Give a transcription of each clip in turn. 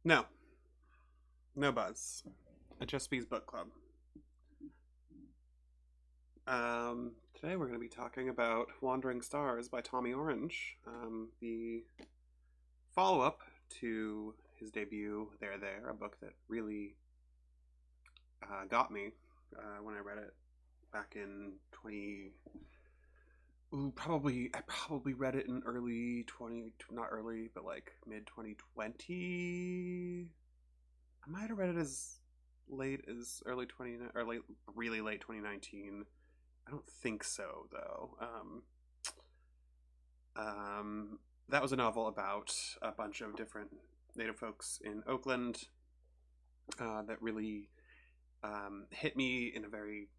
No, no buzz. A Just Bees Book Club. Today we're going to be talking about Wandering Stars by Tommy Orange, the follow up to his debut, There, a book that really got me when I read it back in 20. Ooh, I probably read it in early 20, not early, but like mid 2020. I might have read it as late as early 20 or late, really late 2019. I don't think so though. That was a novel about a bunch of different Native folks in Oakland that really hit me in a very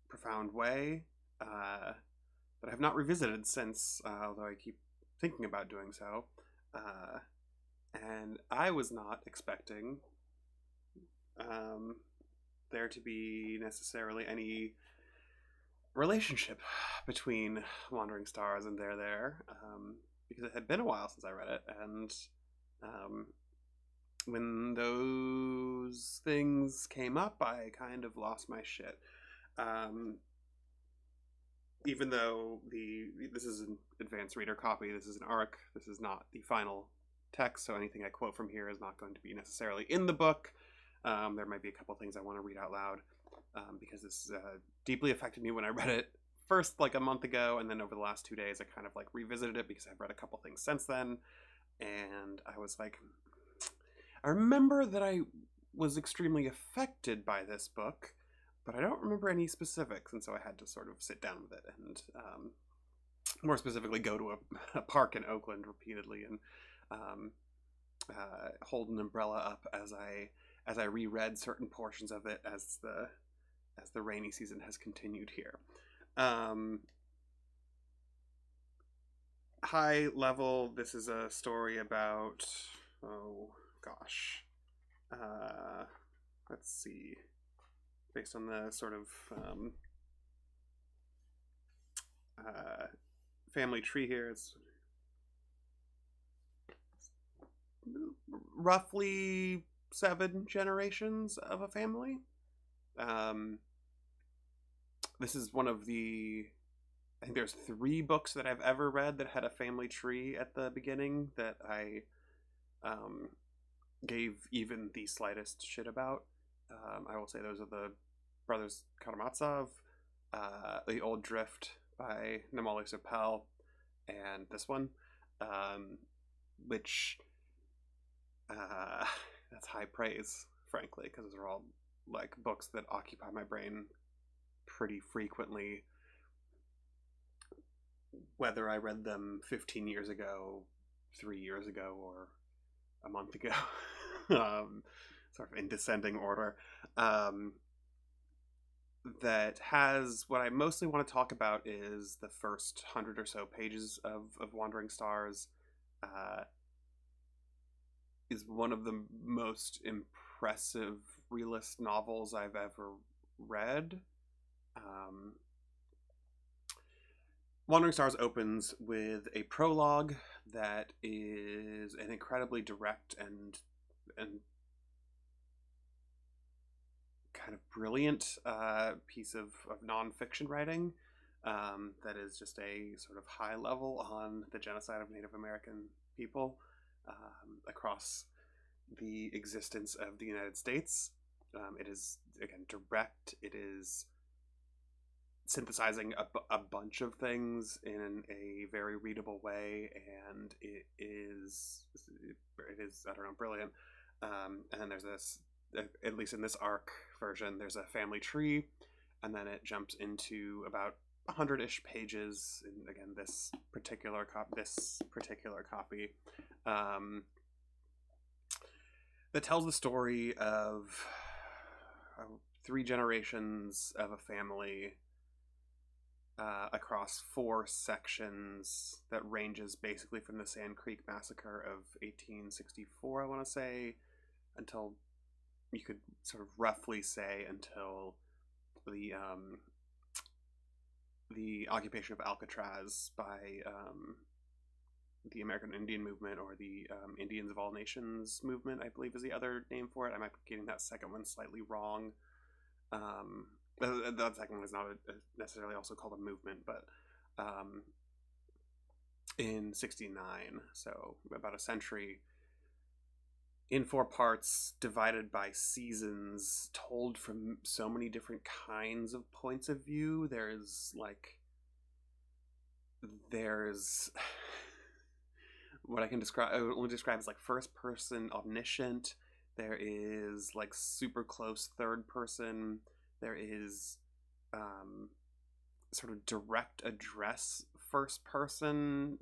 profound way that I have not revisited since, although I keep thinking about doing so. Uh, and I was not expecting um, there to be necessarily any relationship between Wandering Stars and There, because it had been a while since I read it, and um, when those things came up, I kind of lost my shit. Um, Even though this is an advanced reader copy, this is an ARC, this is not the final text, so anything I quote from here is not going to be necessarily in the book. There might be a couple things I want to read out loud because this deeply affected me when I read it first like a month ago, and then over the last 2 days I kind of like revisited it because I've read a couple things since then, and I was like, I remember that I was extremely affected by this book, but I don't remember any specifics, and so I had to sort of sit down with it and more specifically go to a park in Oakland repeatedly and um, hold an umbrella up as I reread certain portions of it as the rainy season has continued here. Um, High level, this is a story about, oh gosh, uh, let's see, based on the sort of uh, family tree here. It's roughly 7 generations of a family. Um, this is one of I think there's 3 books that I've ever read that had a family tree at the beginning that I um, gave even the slightest shit about. I will say those are the Brothers Karamazov, The Old Drift by Namwali Serpell, and this one, um, which uh, that's high praise, frankly, because those are all like books that occupy my brain pretty frequently, whether I read them 15 years ago, 3 years ago, or a month ago, sort of in descending order. Um, that has what I mostly want to talk about is the first 100 or so pages of Wandering Stars. Uh, is one of the most impressive realist novels I've ever read. Um, Wandering Stars opens with a prologue that is an incredibly direct and kind of brilliant piece of nonfiction writing that is just a sort of high level on the genocide of Native American people across the existence of the United States. It is, again, direct. It is synthesizing a bunch of things in a very readable way, and it is, I don't know, brilliant. And then there's this, at least in this arc version, there's a family tree, and then it jumps into about 100-ish pages. And again, this particular copy, um, that tells the story of 3 generations of a family across 4 sections that ranges basically from the Sand Creek Massacre of 1864, I want to say, until you could sort of roughly say until the occupation of Alcatraz by the American Indian movement, or the Indians of all nations movement, I believe is the other name for it. I might be getting that second one slightly wrong. The second one is not necessarily also called a movement, but in 69, so about a century, in 4 parts, divided by seasons, told from so many different kinds of points of view. There's what I can only describe as like first person omniscient. There is like super close third person. There is sort of direct address first person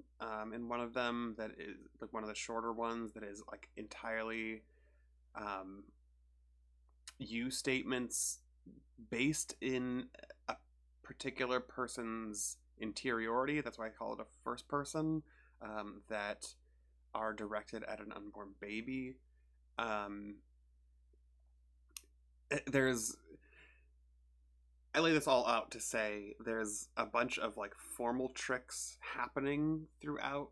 in one of them, that is like one of the shorter ones, that is like entirely you statements based in a particular person's interiority. That's why I call it a first person, that are directed at an unborn baby. There's I lay this all out to say there's a bunch of like formal tricks happening throughout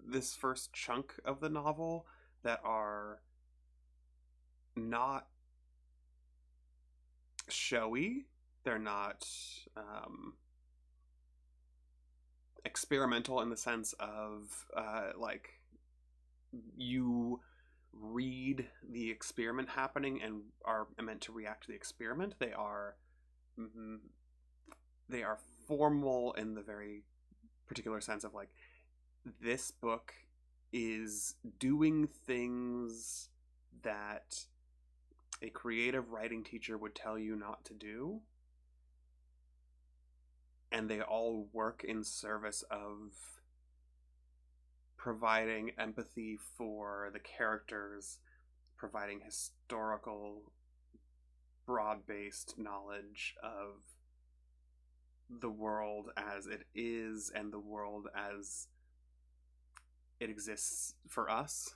this first chunk of the novel that are not showy. They're not experimental in the sense of like you read the experiment happening and are meant to react to the experiment. They are formal in the very particular sense of like, this book is doing things that a creative writing teacher would tell you not to do, and they all work in service of providing empathy for the characters, providing historical, broad-based knowledge of the world as it is and the world as it exists for us,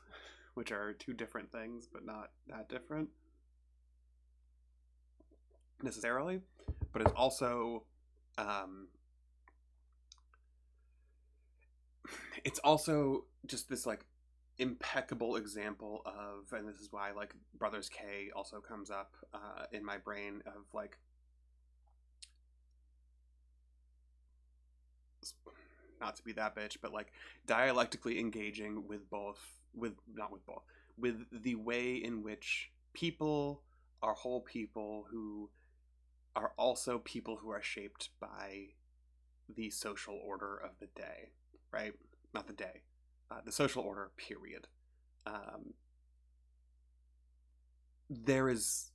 which are two different things, but not that different necessarily. But it's also just this like impeccable example of, and this is why like Brothers K also comes up in my brain, of like not to be that bitch, but like dialectically engaging with the way in which people are whole people who are also people who are shaped by the social order of the day, right? Not the day, the social order, period. There is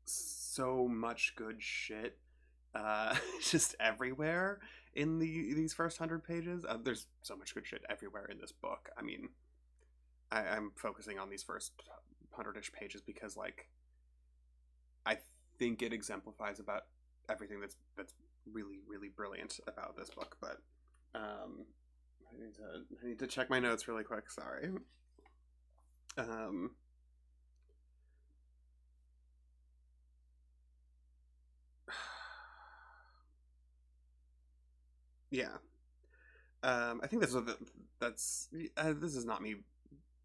so much good shit just everywhere in these first 100 pages. There's so much good shit everywhere in this book. I mean, I'm focusing on these first 100-ish pages because like I think it exemplifies about everything that's really, really brilliant about this book. But I need to check my notes really quick. Sorry. Yeah. I think this is not me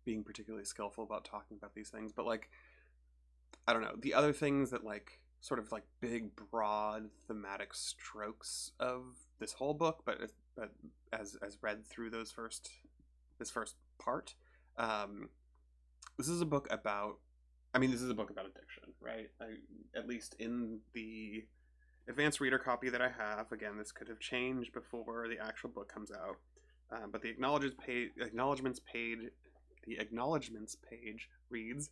being particularly skillful about talking about these things, but like, I don't know, the other things that like sort of like big broad thematic strokes of this whole book, but as read through this first part, this is a book about addiction, right? At least in the advanced reader copy that I have, again, this could have changed before the actual book comes out, but the acknowledgments page reads,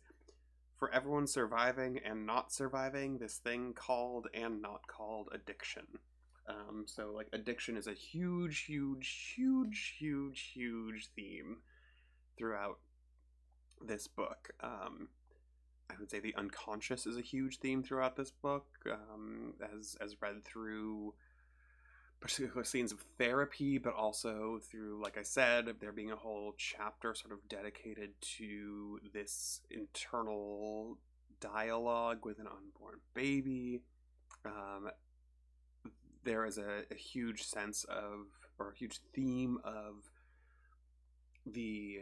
"For everyone surviving and not surviving this thing called and not called addiction." So like addiction is a huge theme throughout this book. I would say the unconscious is a huge theme throughout this book, as read through particular scenes of therapy, but also through, like I said, there being a whole chapter sort of dedicated to this internal dialogue with an unborn baby. there is a huge sense of, or a huge theme of the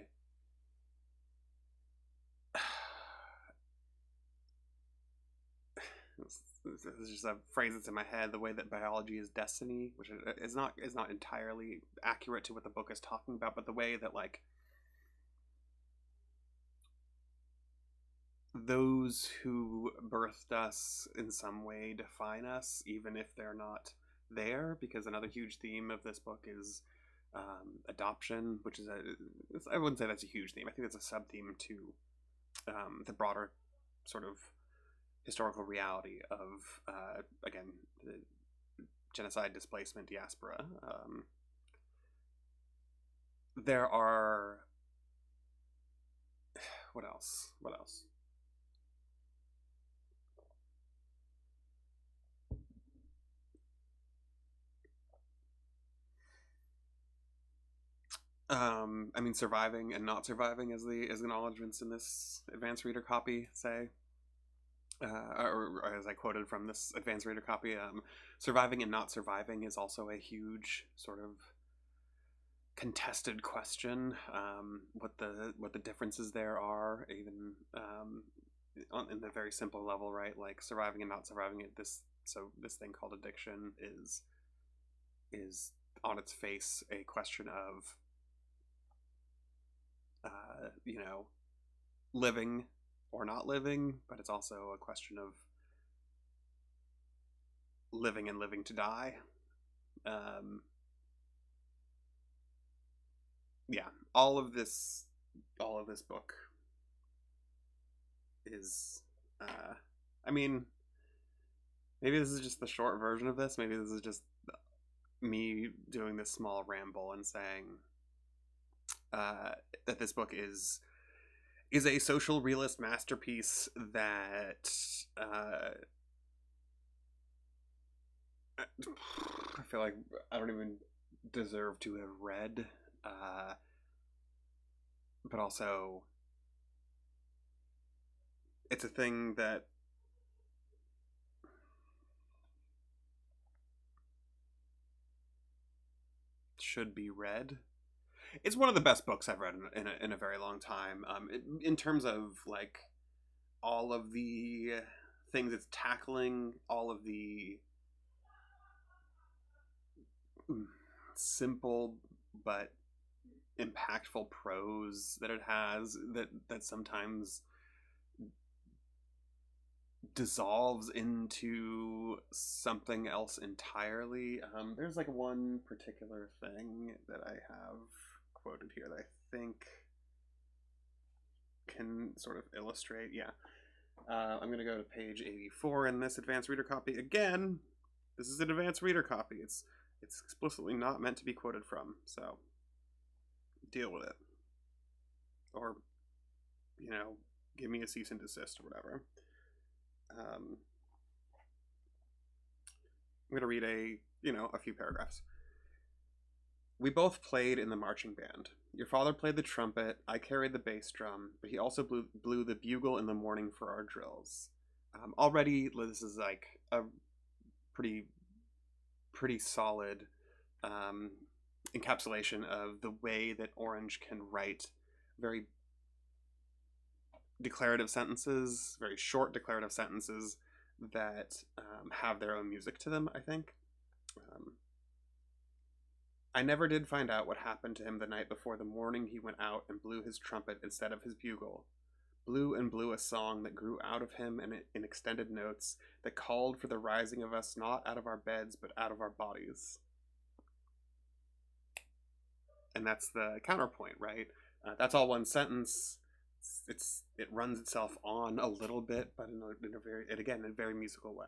this is just a phrase that's in my head, the way that biology is destiny, which is not entirely accurate to what the book is talking about, but the way that like those who birthed us in some way define us, even if they're not there. Because another huge theme of this book is adoption, which is I wouldn't say that's a huge theme. I think it's a sub theme to the broader sort of historical reality of again, the genocide, displacement, diaspora. There are what else? What else? I mean, surviving and not surviving as the acknowledgments in this advanced reader copy say, or as I quoted from this advanced reader copy, surviving and not surviving is also a huge sort of contested question. What the differences there are, even in the very simple level, right? Like surviving and not surviving it. This thing called addiction is on its face a question of you know, living or not living, but it's also a question of living and living to die. Yeah, all of this book is, I mean, maybe this is just the short version of this. Maybe this is just me doing this small ramble and saying that this book is a social realist masterpiece that I feel like I don't even deserve to have read, but also it's a thing that should be read. It's one of the best books I've read in a very long time. In terms of like all of the things it's tackling, all of the simple but impactful prose that it has, that sometimes dissolves into something else entirely. There's like one particular thing that I have quoted here that I think can sort of illustrate. Yeah. I'm going to go to page 84 in this advanced reader copy. Again, this is an advanced reader copy. It's explicitly not meant to be quoted from, so deal with it. Or, you know, give me a cease and desist or whatever. I'm going to read a few paragraphs. We both played in the marching band. Your father played the trumpet, I carried the bass drum, but he also blew the bugle in the morning for our drills. Already, this is like a pretty solid encapsulation of the way that Orange can write very declarative sentences, very short declarative sentences that have their own music to them, I think. I never did find out what happened to him the night before the morning he went out and blew his trumpet instead of his bugle. Blew and blew a song that grew out of him in extended notes that called for the rising of us not out of our beds but out of our bodies. And that's the counterpoint, right? That's all one sentence. It runs itself on a little bit, but in a very musical way.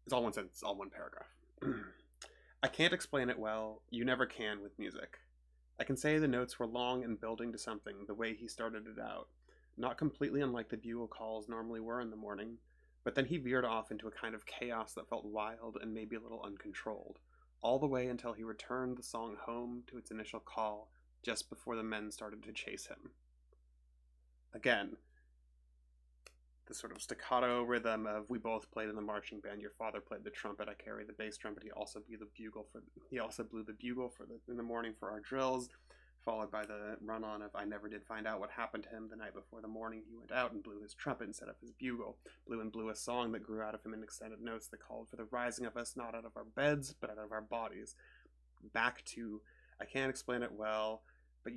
It's all one sentence, all one paragraph. I can't explain it well. You never can with music. I can say the notes were long and building to something, the way he started it out. Not completely unlike the bugle calls normally were in the morning, but then he veered off into a kind of chaos that felt wild and maybe a little uncontrolled, all the way until he returned the song home to its initial call just before the men started to chase him. Again, the sort of staccato rhythm of we both played in the marching band. Your father played the trumpet. I carried the bass drum, but he also blew the bugle in the morning for our drills. Followed by the run-on of I never did find out what happened to him the night before the morning he went out and blew his trumpet instead of his bugle. Blew a song that grew out of him in extended notes that called for the rising of us not out of our beds, but out of our bodies. Back to, I can't explain it well, but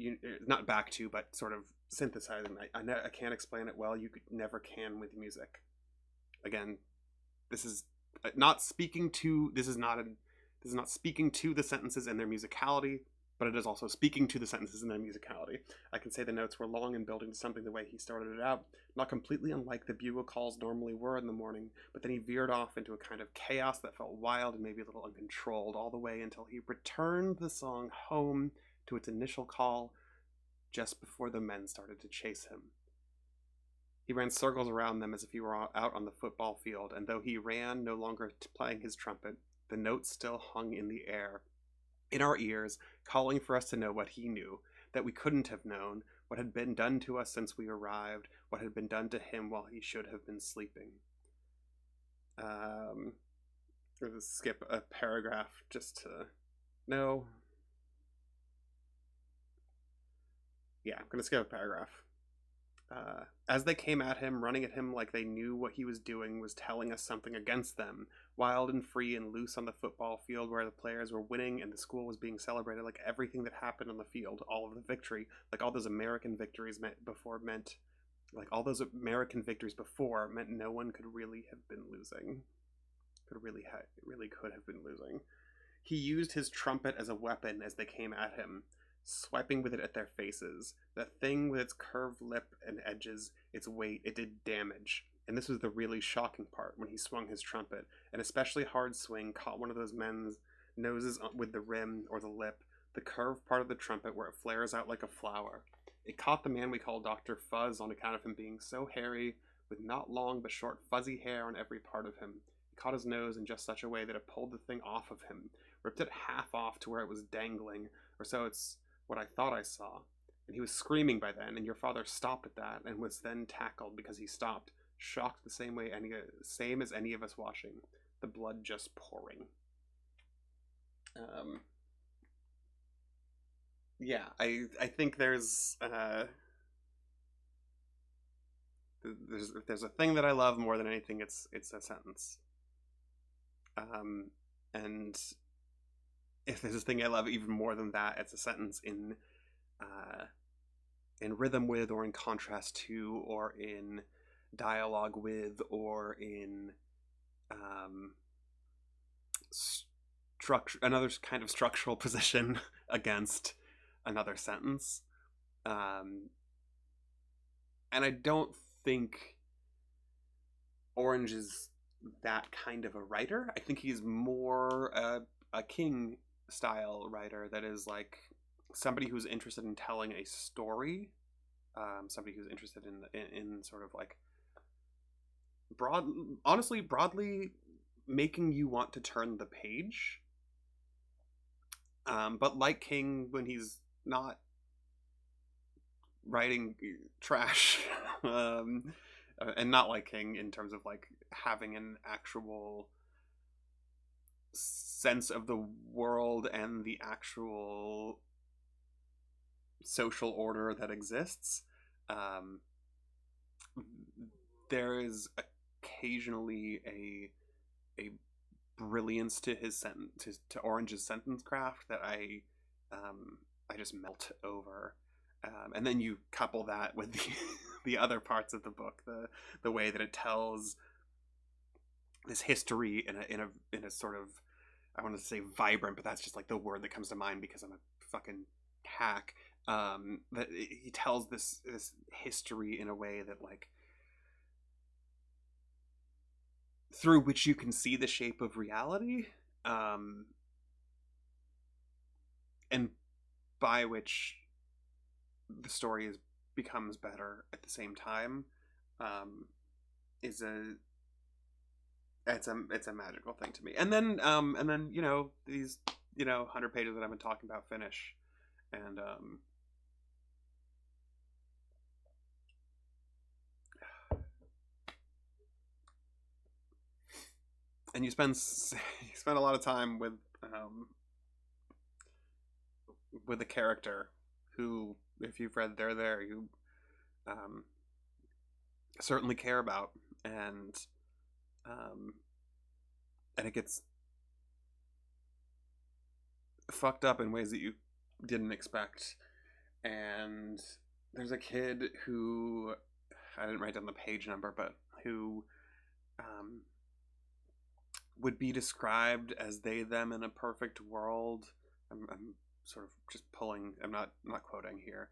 not back to, but sort of synthesizing. I can't explain it well, you never can with music. Again, this is not speaking to, this is not speaking to the sentences and their musicality, but it is also speaking to the sentences in their musicality. I can say the notes were long and building to something the way he started it out, not completely unlike the bugle calls normally were in the morning, but then he veered off into a kind of chaos that felt wild and maybe a little uncontrolled all the way until he returned the song home to its initial call just before the men started to chase him. He ran circles around them as if he were out on the football field, and though he ran, no longer playing his trumpet, the notes still hung in the air, in our ears, calling for us to know what he knew, that we couldn't have known, what had been done to us since we arrived, what had been done to him while he should have been sleeping. Let's skip a paragraph just to... No. Yeah, I'm going to skip a paragraph. As they came at him, running at him like they knew what he was doing was telling us something against them, wild and free and loose on the football field where the players were winning and the school was being celebrated, like everything that happened on the field, all of the victory, like all those American victories meant no one could really have been losing. Could have been losing. He used his trumpet as a weapon as they came at him, swiping with it at their faces. That thing with its curved lip and edges, its weight, it did damage. And this was the really shocking part, when he swung his trumpet. An especially hard swing caught one of those men's noses with the rim or the lip, the curved part of the trumpet where it flares out like a flower. It caught the man we call Dr. Fuzz on account of him being so hairy, with not long but short fuzzy hair on every part of him. It caught his nose in just such a way that it pulled the thing off of him, ripped it half off to where it was dangling, or so it's what I thought I saw. And he was screaming by then, and your father stopped at that, and was then tackled because he stopped, shocked the same as any of us watching, the blood just pouring. Yeah, I think there's if there's a thing that I love more than anything, it's a sentence. And if there's a thing I love even more than that, it's a sentence in rhythm with, or in contrast to, or in dialogue with, or in another kind of structural position against another sentence. And I don't think Orange is that kind of a writer. I think he's more a King style writer that is like somebody who's interested in telling a story, somebody who's interested in sort of like broadly making you want to turn the page. But like King, when he's not writing trash, and not like King in terms of like having an actual sense of the world and the actual social order that exists. There is occasionally a brilliance to his to Orange's sentence craft that I just melt over. And then you couple that with the other parts of the book, the way that it tells this history in a sort of, I want to say vibrant, but that's just like the word that comes to mind because I'm a fucking hack. That he tells this history in a way that like through which you can see the shape of reality, and by which the story becomes better at the same time. It's a magical thing to me. And then these 100 pages that I've been talking about finish, and and you spend you spend a lot of time with a character who, if you've read They're There, you um, certainly care about, and um, and it gets fucked up in ways that you didn't expect. And there's a kid who, I didn't write down the page number, but who um, would be described as they them in a perfect world. I'm sort of just pulling. I'm not quoting here,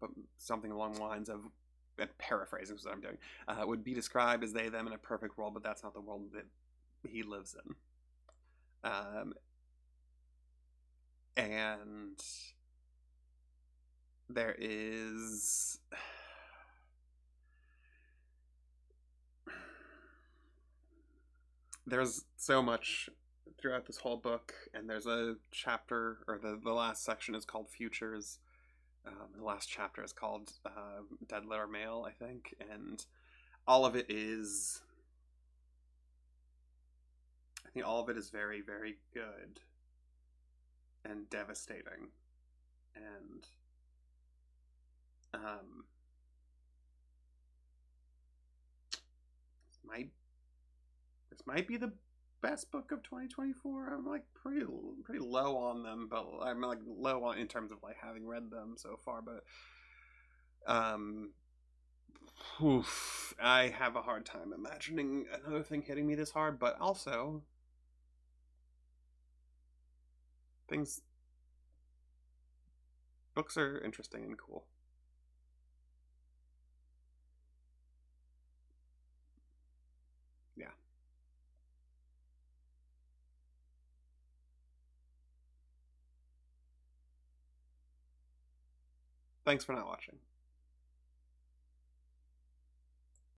but something along the lines of, and paraphrasing is what I'm doing. Would be described as they them in a perfect world, but that's not the world that he lives in. And there is there's so much throughout this whole book, and there's a chapter, or the last section is called Futures. The last chapter is called Dead Letter Mail, I think, and all of it is, I think all of it is very, very good and devastating, and um, might this might be the best book of 2024. I'm like pretty low on them, but I'm like low on in terms of like having read them so far. But um, oof, I have a hard time imagining another thing hitting me this hard. But also, things books are interesting and cool. Yeah. Thanks for not watching.